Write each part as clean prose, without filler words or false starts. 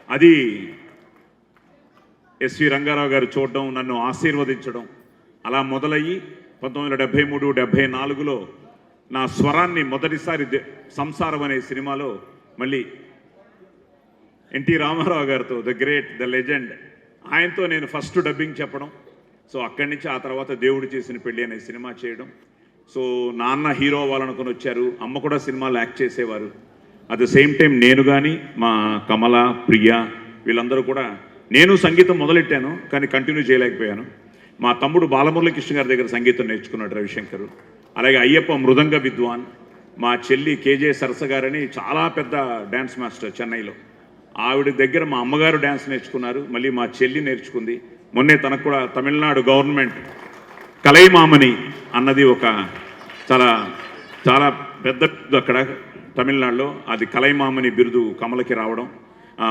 అది ఎస్వి రంగారావు గారు చూడడం, నన్ను ఆశీర్వదించడం అలా మొదలయ్యి 1973-74లో నా స్వరాన్ని మొదటిసారి సంసారం అనే సినిమాలో మళ్ళీ ఎన్టీ రామారావు గారితో, ద గ్రేట్, ద లెజెండ్, ఆయనతో నేను ఫస్ట్ డబ్బింగ్ చెప్పడం. సో అక్కడి నుంచి ఆ తర్వాత దేవుడు చేసిన పెళ్ళి అనే సినిమా చేయడం. సో నాన్న హీరో అవ్వాలనుకుని వచ్చారు, అమ్మ కూడా సినిమాలు యాక్ట్ చేసేవారు. అట్ ద సేమ్ టైం నేను కానీ మా కమల, ప్రియ వీళ్ళందరూ కూడా, నేను సంగీతం మొదలెట్టాను కానీ కంటిన్యూ చేయలేకపోయాను. మా తమ్ముడు బాలమురళీకృష్ణ గారి దగ్గర సంగీతం నేర్చుకున్నాడు రవిశంకర్. అలాగే అయ్యప్ప మృదంగ విద్వాన్, మా చెల్లి కేజే సరస గారని చాలా పెద్ద డ్యాన్స్ మాస్టర్ చెన్నైలో, ఆవిడ దగ్గర మా అమ్మగారు డ్యాన్స్ నేర్చుకున్నారు, మళ్ళీ మా చెల్లి నేర్చుకుంది. మొన్నే తనకు కూడా తమిళనాడు గవర్నమెంట్ కలైమామని అన్నది ఒక చాలా చాలా పెద్ద అక్కడ తమిళనాడులో, అది కలైమామని బిరుదు కమలకి రావడం,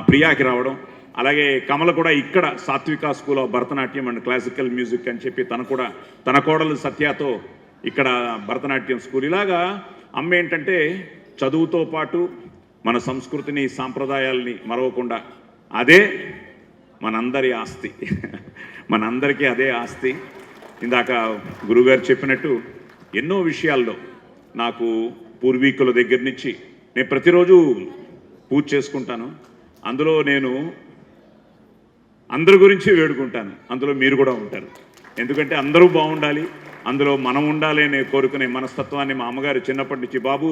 ప్రియాకి రావడం. అలాగే కమల కూడా ఇక్కడ సాత్విక school of Bharatanatyam and classical music అని చెప్పి తన కూడా తన కోడలు సత్యతో ఇక్కడ భరతనాట్యం స్కూల్. ఇలాగా అమ్మ ఏంటంటే చదువుతో పాటు మన సంస్కృతిని, సాంప్రదాయాల్ని మరవకుండా, అదే మనందరి ఆస్తి, మనందరికీ అదే ఆస్తి. ఇందాక గురుగారు చెప్పినట్టు ఎన్నో విషయాల్లో నాకు పూర్వీకుల దగ్గర నుంచి నేను ప్రతిరోజు పూజ చేసుకుంటాను. అందులో నేను అందరి గురించి వేడుకుంటాను, అందులో మీరు కూడా ఉంటారు. ఎందుకంటే అందరూ బాగుండాలి, అందులో మనం ఉండాలి అనే కోరుకునే మనస్తత్వాన్ని మా అమ్మగారు చిన్నప్పటి నుంచి, బాబు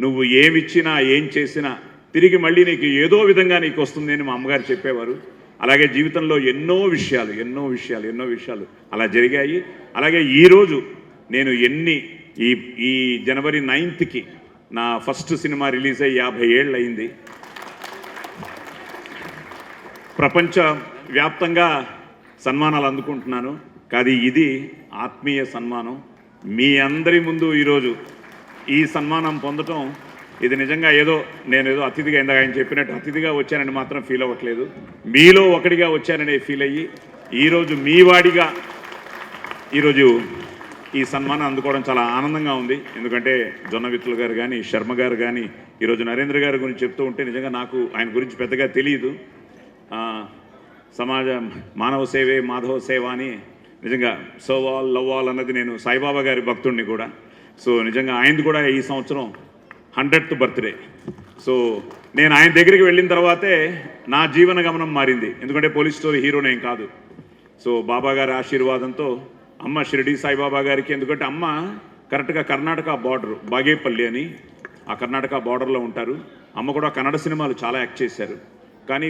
నువ్వు ఏమిచ్చినా ఏం చేసినా తిరిగి మళ్ళీ నీకు ఏదో విధంగా నీకు వస్తుంది అని మా అమ్మగారు చెప్పేవారు. అలాగే జీవితంలో ఎన్నో విషయాలు అలా జరిగాయి. అలాగే ఈరోజు నేను ఈ జనవరి 9th నా ఫస్ట్ సినిమా రిలీజ్ అయ్యి 50 ఏళ్ళు అయింది. ప్రపంచ వ్యాప్తంగా సన్మానాలు అందుకుంటున్నాను, కానీ ఇది ఆత్మీయ సన్మానం. మీ అందరి ముందు ఈరోజు ఈ సన్మానం పొందటం, ఇది నిజంగా నేనేదో అతిథిగా, ఇందాక ఆయన చెప్పినట్టు అతిథిగా వచ్చానని మాత్రం ఫీల్ అవ్వట్లేదు, మీలో ఒకటిగా వచ్చాననే ఫీల్ అయ్యి ఈరోజు మీ వాడిగా ఈరోజు ఈ సన్మానం అందుకోవడం చాలా ఆనందంగా ఉంది. ఎందుకంటే జొన్నవిత్తుల గారు కానీ, శర్మ గారు కానీ, ఈరోజు నరేంద్ర గారి గురించి చెప్తూ ఉంటే నిజంగా నాకు ఆయన గురించి పెద్దగా తెలియదు. సమాజం మానవ సేవే మాధవ సేవ అని, నిజంగా సోవాల్ లవ్వాల్ అన్నది, నేను సాయిబాబా గారి భక్తుడిని కూడా. సో నిజంగా ఆయనది కూడా ఈ సంవత్సరం 100th బర్త్డే. సో నేను ఆయన దగ్గరికి వెళ్ళిన తర్వాతే నా జీవన గమనం మారింది. ఎందుకంటే పోలీస్ స్టోరీ హీరోనేం కాదు. సో బాబా గారి ఆశీర్వాదంతో అమ్మ షిరిడి సాయిబాబా గారికి, ఎందుకంటే అమ్మ కరెక్ట్గా కర్ణాటక బార్డర్, బాగేపల్లి అని ఆ కర్ణాటక బార్డర్లో ఉంటారు. అమ్మ కూడా కన్నడ సినిమాలు చాలా యాక్ట్ చేశారు. కానీ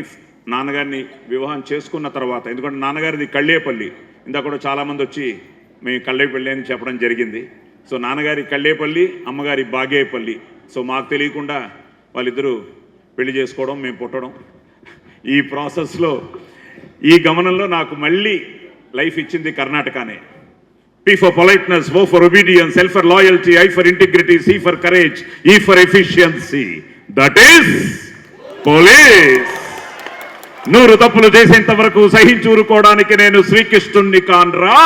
నాన్నగారిని వివాహం చేసుకున్న తర్వాత, ఎందుకంటే నాన్నగారిది కళ్ళేపల్లి, ఇందాక కూడా చాలామంది వచ్చి మేము కళ్ళేపల్లి అని చెప్పడం జరిగింది. సో నాన్నగారి కళ్ళేపల్లి, అమ్మగారి బాగేపల్లి. సో మాకు తెలియకుండా వాళ్ళిద్దరూ పెళ్లి చేసుకోవడం, మేము పుట్టడం, ఈ ప్రాసెస్లో, ఈ గమనంలో నాకు మళ్ళీ లైఫ్ ఇచ్చింది కర్ణాటకనే. P for politeness, O for obedience, L for loyalty, I for integrity, C for courage, E for efficiency. That is police. 100 తప్పులు చేసేంత వరకు సహించూరుకోవడానికి నేను శ్రీకృష్ణుణ్ణి కాన్రా.